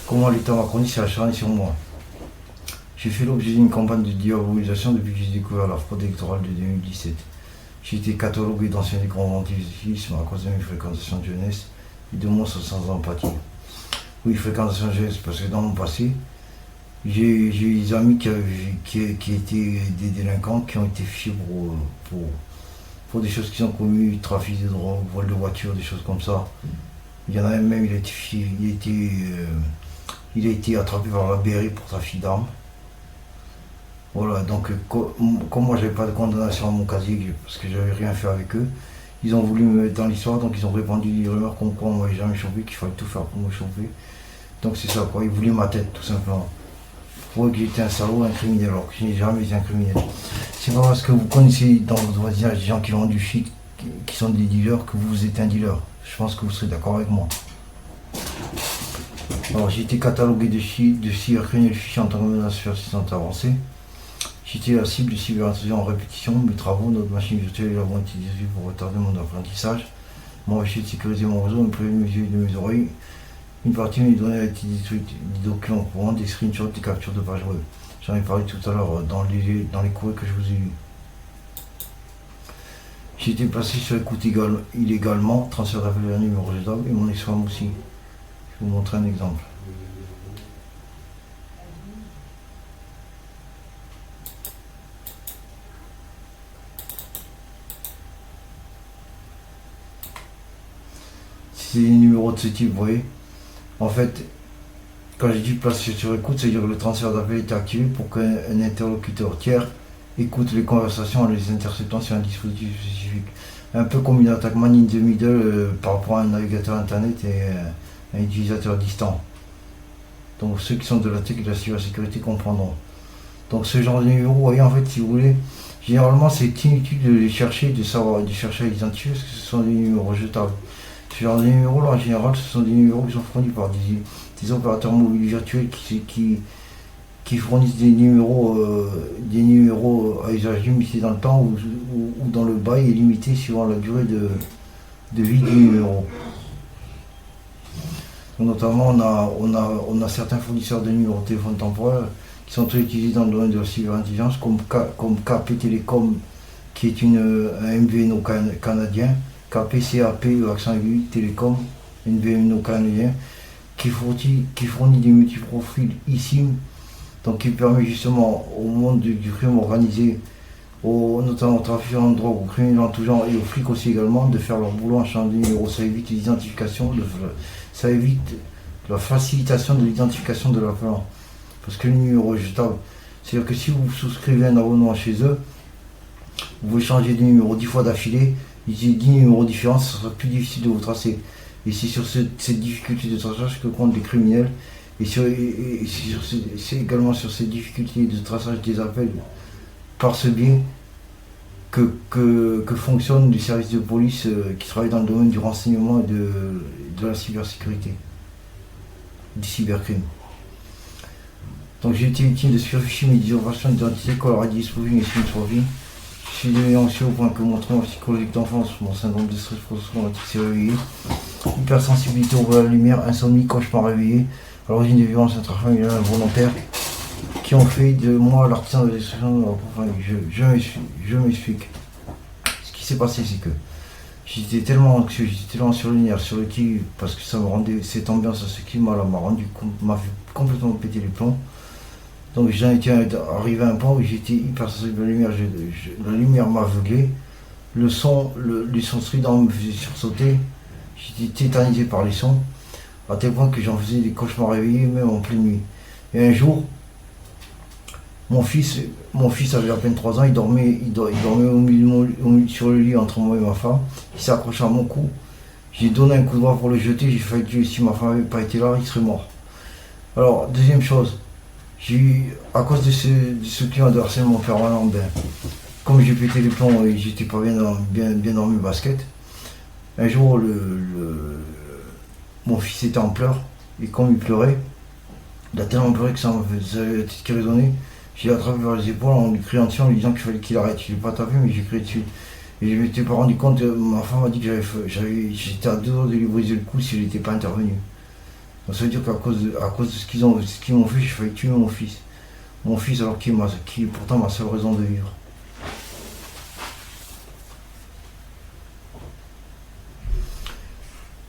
Comment l'État macroniste s'est acharné sur moi. J'ai fait l'objet d'une campagne de diabolisation depuis que j'ai découvert la fraude électorale de 2017. J'ai été catalogué d'ancien dégrandisme à cause de mes fréquentations de jeunesse et de mon sans empathie. Oui, fréquentation de jeunesse, parce que dans mon passé, j'ai eu des amis qui étaient des délinquants, qui ont été fichés pour des choses qu'ils ont commues, trafic de drogue, vol de voiture, des choses comme ça. Il y en a un même, il a été attrapé par la BRI pour trafic d'armes. Voilà, donc comme moi j'avais pas de condamnation à mon casier, parce que j'avais rien fait avec eux, ils ont voulu me mettre dans l'histoire, donc ils ont répandu des rumeurs comme quoi on m'avait jamais chauffé, qu'il fallait tout faire pour me chauffer. Donc c'est ça quoi, ils voulaient ma tête tout simplement. Pour eux que j'étais un salaud, un criminel, alors que je n'ai jamais été un criminel. C'est pas parce que vous connaissez dans votre voisinage des gens qui vendent du shit, qui sont des dealers, que vous êtes un dealer. Je pense que vous serez d'accord avec moi. Alors j'ai été catalogué de cybercriminel fiché en tant que menace persistante avancée. J'étais la cible de cyberintrusion en répétition. Mes travaux, notre machine virtuelle l'avons utilisée pour retarder mon apprentissage, m'empêcher de sécuriser mon réseau, me priver de mes yeux et de mes oreilles. Une partie de mes données a été détruite, des documents courants, des screenshots, des captures de pages web. J'en ai parlé tout à l'heure dans les courriers que je vous ai lus. J'ai été placé sur écoute illégalement, transfert d'appel à numéro jetable et mon ex-femme aussi. Je vais vous montrer un exemple. C'est des numéros de ce type, vous voyez. En fait, quand j'ai dit placer sur écoute, c'est-à-dire que le transfert d'appel était activé pour qu'un interlocuteur tiers écoute les conversations en les interceptant sur un dispositif spécifique. Un peu comme une attaque man in the middle par rapport à un navigateur internet et un utilisateur distant. Donc ceux qui sont de la tech et de la cybersécurité comprendront. Donc ce genre de numéro, vous voyez, en fait, si vous voulez, généralement c'est inutile de les chercher, de chercher à les identifier parce que ce sont des numéros jetables. Ce genre de numéros là en général, ce sont des numéros qui sont fournis par des opérateurs mobiles virtuels qui fournissent des numéros à usage limité dans le temps ou dans le bail est limité suivant la durée de vie du numéro. Notamment on a certains fournisseurs de numéros de téléphone temporaire qui sont très utilisés dans le domaine de la cyberintelligence comme KP Télécom qui est un MVNO canadien, KPCAP, le accent aigu, Télécom, MVNO canadien, qui fournit des multiprofils eSIM, donc qui permet justement au monde du crime organisé, notamment aux trafiquants de drogue, aux criminels en tout genre et aux flics aussi également, de faire leur boulot en changeant de numéro. Ça évite l'identification, ça évite la facilitation de l'identification de l'appelant. Parce que le numéro est jetable. C'est-à-dire que si vous souscrivez un abonnement chez eux, vous pouvez changer de numéro 10 fois d'affilée, il y a 10 numéros différents, ce sera plus difficile de vous tracer. Et c'est sur cette difficulté de traçage que comptent les criminels. Et c'est également sur ces difficultés de traçage des appels par ce biais que fonctionnent les services de police qui travaillent dans le domaine du renseignement et de la cybersécurité, du cybercrime. Donc j'ai été victime de superficie, mais d'usurpation d'identité, coloradi, spoofing et swing. Je suis devenu anxieux au point que mon traitement psychologique d'enfance, mon syndrome de stress post-traumatique s'est réveillé. Hypersensibilité au voie de la lumière, insomnie, cauchemar réveillé, à l'origine des violences intrafamiliales involontaires qui ont fait de moi l'artisan de destruction de ma famille. Je m'explique. Ce qui s'est passé, c'est que j'étais tellement anxieux, j'étais tellement sur le nerf, sur le qui, parce que ça me rendait, cette ambiance à ce climat là m'a fait complètement péter les plombs. Donc j'en étais arrivé à un point où j'étais hypersensible à la lumière, la lumière m'aveuglait, les sons stridents me faisaient sursauter, j'étais tétanisé par les sons, à tel point que j'en faisais des cauchemars réveillés même en pleine nuit. Et un jour, mon fils avait à peine 3 ans, il dormait sur le lit entre moi et ma femme, il s'est accroché à mon cou, j'ai donné un coup de bras pour le jeter, j'ai failli tuer, si ma femme n'avait pas été là, il serait mort. Alors, deuxième chose, à cause de ce climat de harcèlement permanent, comme j'ai pété les plombs et j'étais pas bien dans mes baskets, un jour mon fils était en pleurs et comme il pleurait, il a tellement pleuré que ça m'a fait la tête qui résonnait. J'ai attrapé par les épaules en lui criant dessus, en lui disant qu'il fallait qu'il arrête. Je l'ai pas tapé mais j'ai crié dessus. Et je ne m'étais pas rendu compte, ma femme m'a dit que j'étais à 2 heures de lui briser le cou s'il n'était pas intervenu. Donc ça veut dire qu'à cause de ce qu'ils m'ont fait, j'ai failli tuer mon fils. Mon fils alors qui est pourtant ma seule raison de vivre.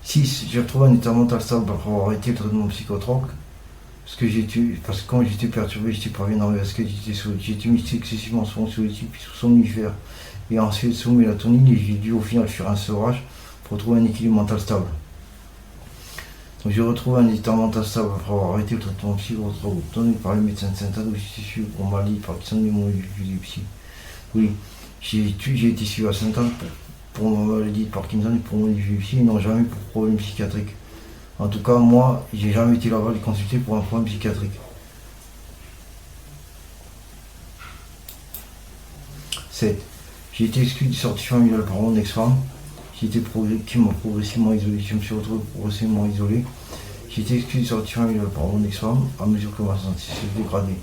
6. J'ai retrouvé un état mental stable après avoir arrêté le traitement psychotrope. Parce que quand j'étais perturbé, j'étais pas bien dans parce que j'étais mis excessivement sous anxiolytique puis sous somnifère. Et ensuite sous mélatonine et j'ai dû au final faire un sevrage pour trouver un équilibre mental stable. Donc j'ai retrouvé un état mental stable après avoir arrêté le traitement psychotrope donné par les médecins de Saint-Anne où j'étais suivi pour maladie, Parkinson et mon épilepsie. Oui, j'ai été suivi à Saint-Anne pour ma maladie de Parkinson et pour mon épilepsie et non jamais pour problème psychiatrique. En tout cas, moi, j'ai jamais été là-bas les consulter pour un problème psychiatrique. 7. J'ai été exclu du sortie familiale par mon ex-femme, qui m'a progressivement isolé. Je me suis retrouvé progressivement isolé. J'ai été exclu du sortie familiale par mon ex-femme à mesure que ma santé s'est dégradée.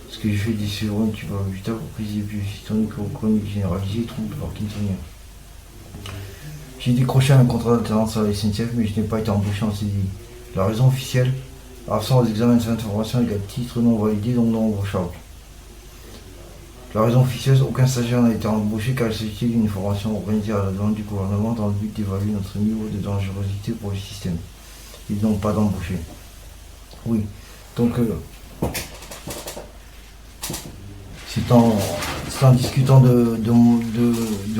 Parce que j'ai fait des séjours tuberculose, crise d'épilepsie tonique chronique généralisée, troubles parkinsoniens. J'ai décroché un contrat d'alternance à la SNCF, mais je n'ai pas été embauché en CDI. La raison officielle, absence d'examen de fin de formation égale titre non validé, donc non embauchable. La raison officieuse, aucun stagiaire n'a été embauché car il s'agissait d'une formation organisée à la demande du gouvernement dans le but d'évaluer notre niveau de dangerosité pour le système. Ils n'ont pas d'embauché. Oui, donc c'est en discutant de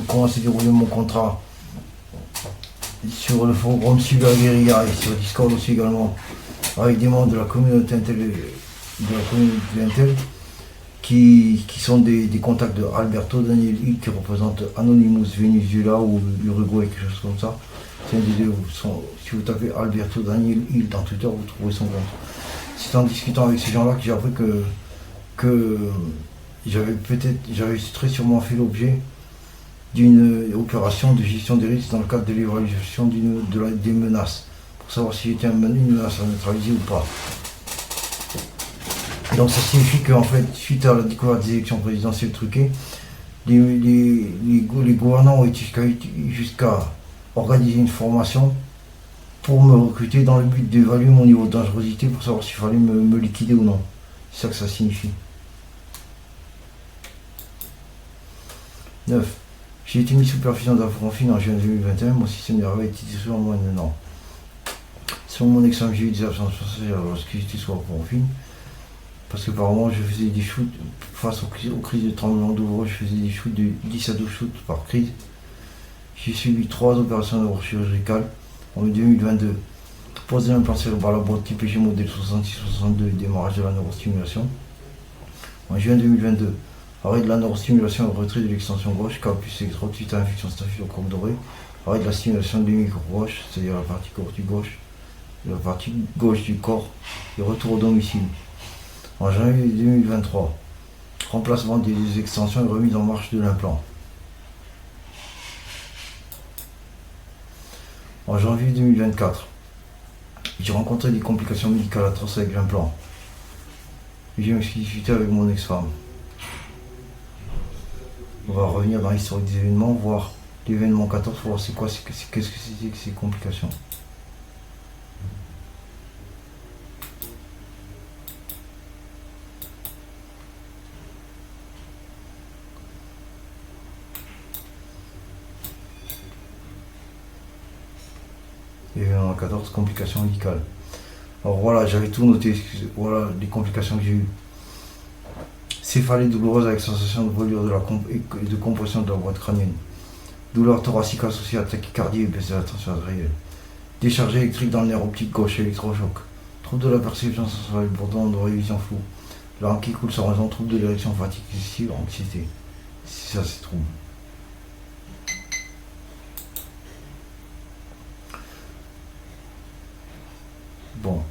comment s'est déroulé mon contrat sur le forum Cyberguérilla et sur Discord aussi également, avec des membres de la communauté Intel, qui sont des contacts de Alberto Daniel Hill qui représente Anonymous Venezuela ou Uruguay, quelque chose comme ça. C'est un des deux. Si vous tapez Alberto Daniel Hill dans Twitter, vous trouvez son compte. C'est en discutant avec ces gens-là que j'ai appris que j'avais très sûrement fait l'objet d'une opération de gestion des risques dans le cadre de l'évaluation des menaces, pour savoir si j'étais une menace à neutraliser ou pas. Donc ça signifie qu'en fait, suite à la découverte des élections présidentielles truquées, les gouvernants ont été jusqu'à organiser une formation pour me recruter dans le but d'évaluer mon niveau de dangerosité pour savoir s'il fallait me liquider ou non. C'est ça que ça signifie. 9. J'ai été mis sous perfusion d'Aphronfine en juin 2021, mon système nerveux a été dissous en moins d'un an. Selon mon examen, j'ai eu des absences passagères lorsque j'étais sous Aphronfine, parce que par moment je faisais des shoots, face aux crises de tremblement d'ouvre, je faisais des shoots de 10 à 12 shoots par crise. J'ai subi 3 opérations neurochirurgicales en 2022. Pose d'un implant cérébral à boîte type G modèle 66-62, démarrage de la neurostimulation. En juin 2022, arrêt de la neurostimulation et retrait de l'extension gauche, campus électrode suite à infection staphylocoque doré. Arrêt de la stimulation du micro-gauche, c'est-à-dire la partie gauche du corps, et retour au domicile. En janvier 2023, remplacement des extensions et remise en marche de l'implant. En janvier 2024, j'ai rencontré des complications médicales atroces avec l'implant. Je me suis disputé avec mon ex-femme. On va revenir dans l'historique des événements, voir l'événement 14, pour voir qu'est-ce que c'était que ces complications. Événement 14, complications médicales. Alors voilà, j'avais tout noté, voilà les complications que j'ai eues. Céphalée douloureuse avec sensation de brûlure et de compression de la boîte crânienne. Douleur thoracique associée à tachycardie et baisse de la tension artérielle. Décharge électrique dans le nerf optique gauche, électrochoc. Trouble de la perception sensorielle, bourdon d'oreille, vision floue. Langue qui coule sans raison, trouble de l'érection, fatigue excessive, anxiété. C'est ça, ces troubles. Bon.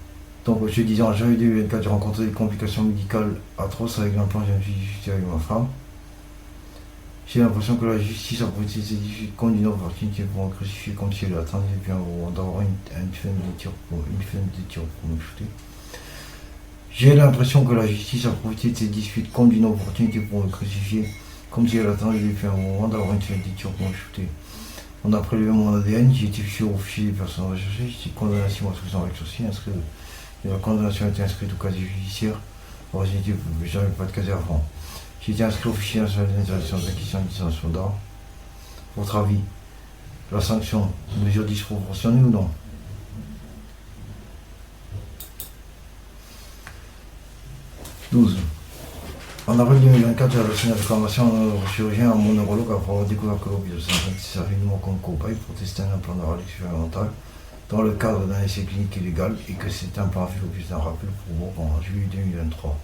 Donc je disais en janvier 2024, j'ai rencontré des complications médicales atroces avec l'implant, j'ai discuté avec ma femme. J'ai l'impression que la justice a profité de ces difficultés comme une opportunité pour me crucifier comme si elle attendait depuis un moment d'avoir une femme de tir pour me shooter. J'ai l'impression que la justice a profité de ces disputes comme d'une opportunité pour me crucifier, comme si elle attendait depuis un moment d'avoir une femme de tir pour me shooter. On a prélevé mon ADN, j'ai été fiché au fichier des personnes recherchées, j'ai été condamné à 6 mois de prison avec sursis, inscrit Et la condamnation a été inscrite au casier judiciaire. Alors, j'avais pas de casier avant. J'ai été inscrit au fichier national d'interdiction d'acquisition et d'utilisation d'armes. Votre avis, la sanction, mesure disproportionnée ou non? « 12. En avril 2024, j'ai reçu une réclamation d'un neurochirurgien à mon neurologue après avoir découvert que l'hôpital Saint-Denis servait de moi comme cobaye pour tester un implant neurologique expérimental dans le cadre d'un essai clinique illégal et que cet implant a fait l'objet d'un rappel pour moi en juillet 2023.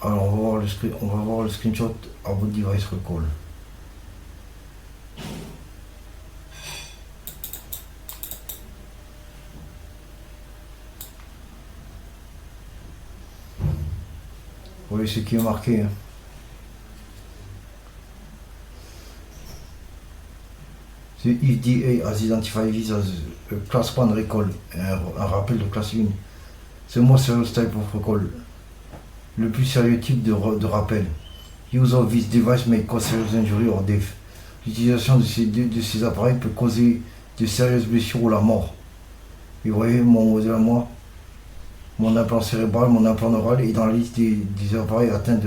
Alors on va voir le screenshot à votre device recall. Vous voyez ce qui est marqué. Hein. The FDA has identified this as a class 1 recall, un rappel de classe 1. C'est moi serious type of recall. Le plus sérieux type de rappel. Use of this device may cause serious injury or death. L'utilisation de ces appareils peut causer de sérieuses blessures ou la mort. Et vous voyez mon modèle à moi, mon implant cérébral, mon implant neural est dans la liste des appareils atteints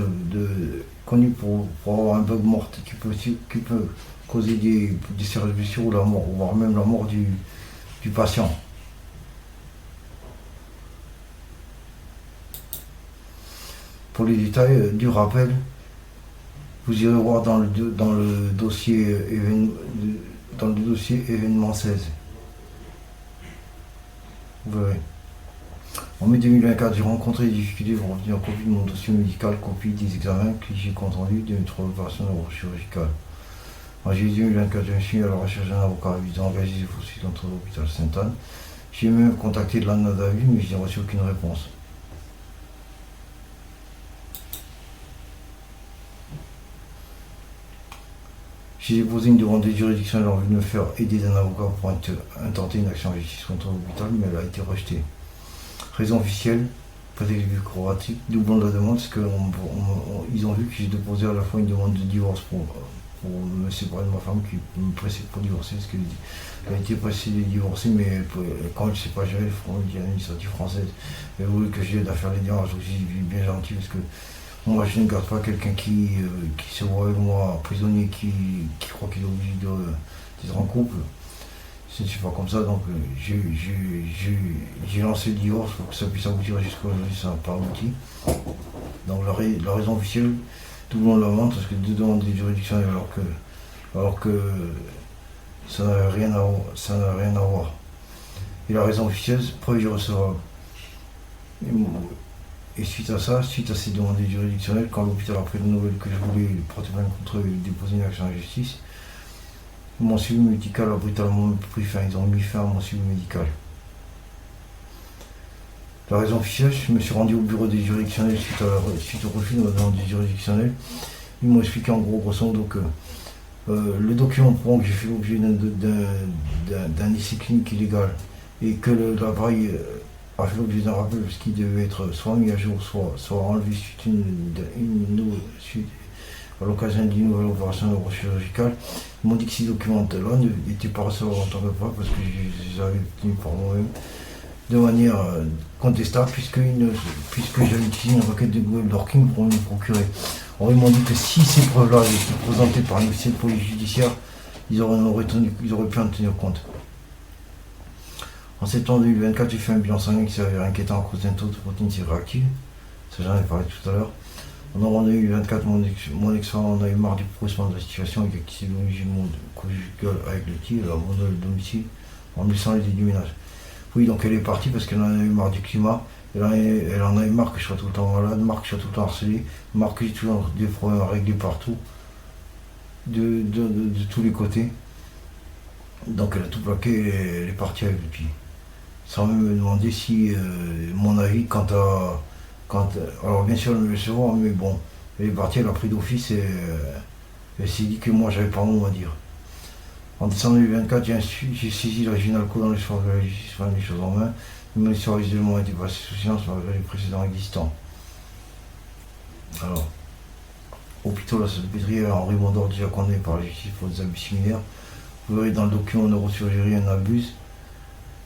connus pour avoir un bug mort qui peut causer des sérieuses blessures ou la mort, voire même la mort du patient. Pour les détails du rappel, vous irez voir dans le dossier événement 16. Vous verrez. En mai 2024, j'ai rencontré des difficultés pour obtenir copie de mon dossier médical, copie des examens, clichés compte rendu de notre opération neurochirurgicale. En juillet 2024, je me suis mis à la recherche d'un avocat visant engagé des poursuites contre l'hôpital Sainte-Anne. J'ai même contacté de l'ANA d'Avis, mais je n'ai reçu aucune réponse. J'ai déposé une demande de juridiction en vue de me faire aider d'un avocat pour intenter une action en justice contre l'hôpital, mais elle a été rejetée. Raison officielle, prétexte bureaucratique, doublons de la demande, parce qu'ils ont vu que j'ai déposé à la fois une demande de divorce pour me séparer de ma femme qui me pressait pour divorcer, parce qu'elle a été pressée de divorcer, mais quand elle ne s'est pas gérée, l'administrative française, elle voulait que je l'aide à faire les démarches, donc j'ai bien gentil, parce que moi je ne garde pas quelqu'un qui se voit avec moi prisonnier, qui croit qu'il est obligé d'être en couple. Je ne suis pas comme ça, donc j'ai lancé le divorce pour que ça puisse aboutir jusqu'à aujourd'hui, ça n'a pas abouti. Donc la raison officielle, tout le monde la vente, parce que deux demandes de juridiction alors que ça n'a rien à voir. Et la raison officielle, preuve irrecevable. Et suite à ces demandes juridictionnelles, quand l'hôpital a pris de nouvelles que je voulais porter plainte contre eux et déposer une action en justice, mon suivi médical a brutalement pris fin, ils ont mis fin à mon suivi médical. La raison officielle, je me suis rendu au bureau des juridictionnels suite au refus de la demande des juridictionnels. Ils m'ont expliqué en grosso modo que le document prouvant que j'ai fait l'objet d'un essai clinique illégal et que l'appareil a fait l'objet d'un rappel parce qu'il devait être soit mis à jour, soit enlevé suite à l'occasion d'une nouvelle opération neurochirurgicale. Ils m'ont dit que ces documents-là n'étaient pas recevables en tant que preuve parce que je les avais obtenus par moi-même de manière contestable puisque j'avais utilisé une requête de Google Dorking pour me procurer. Alors ils m'ont dit que si ces preuves-là étaient présentées par un officier de police judiciaire, ils auraient pu en tenir compte. En septembre 2024, j'ai fait un bilan sanguin qui s'avère inquiétant à cause d'un taux de protéines C-réactives. Ça j'en ai parlé tout à l'heure. En novembre 2024, mon ex-femme en a eu marre du progressement de la situation et qui s'est obligé de mon conjugal avec le tir, elle a abandonné le domicile en me laissant l'idée du ménage. Oui, donc elle est partie parce qu'elle en a eu marre du climat, elle en a eu marre que je sois tout le temps malade, marre que je sois tout le temps harcelé, marre que j'ai toujours des problèmes à régler partout, de tous les côtés. Donc elle a tout plaqué et elle est partie avec le pied. Sans même me demander si mon avis quant à... alors bien sûr elle me laissait voir, mais bon, elle est partie, elle a pris d'office et elle s'est dit que moi j'avais pas mon mot à dire. En décembre 2024, j'ai saisi le régional co dans l'espoir de la justice, prendre les choses en main, mais les services de l'homme ont été passés sous silence malgré les précédents existants. Alors, hôpital La Salpêtrière, Henri Mondor, déjà condamné par la justice pour des abus similaires. Vous verrez dans le document neurochirurgien un abus.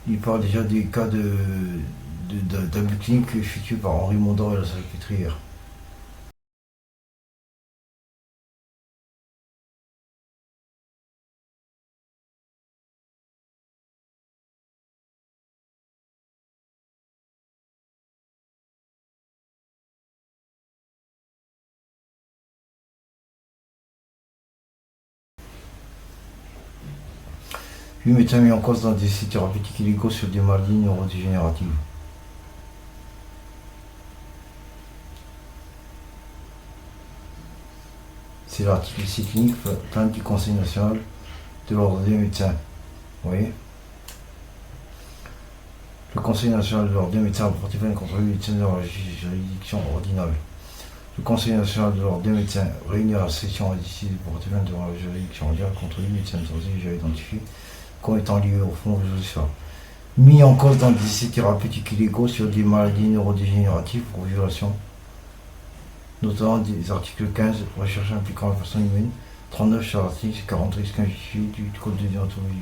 Il parle déjà des cas d'abus cliniques effectués par Henri Mondor et la salpêtrière. Huit médecins mis en cause dans des essais thérapeutiques illégaux sur des maladies neurodégénératives. C'est l'article 6 clinique, plainte du Conseil national de l'ordre des médecins. Vous voyez? Le Conseil national de l'ordre des médecins a porté plainte contre 8 médecins dans la juridiction ordinale. Le Conseil national de l'ordre des médecins réuni à la session a décidé de porter plainte devant la juridiction ordinale contre 8 médecins déjà identifiés comme étant liés au fonds judiciaire, mis en cause dans des essais thérapeutiques illégaux sur des maladies neurodégénératives pour violation, notamment des articles 15, recherche impliquant la personne humaine, 39 sur l'article 40 risques injustifiés du Code de déontologie.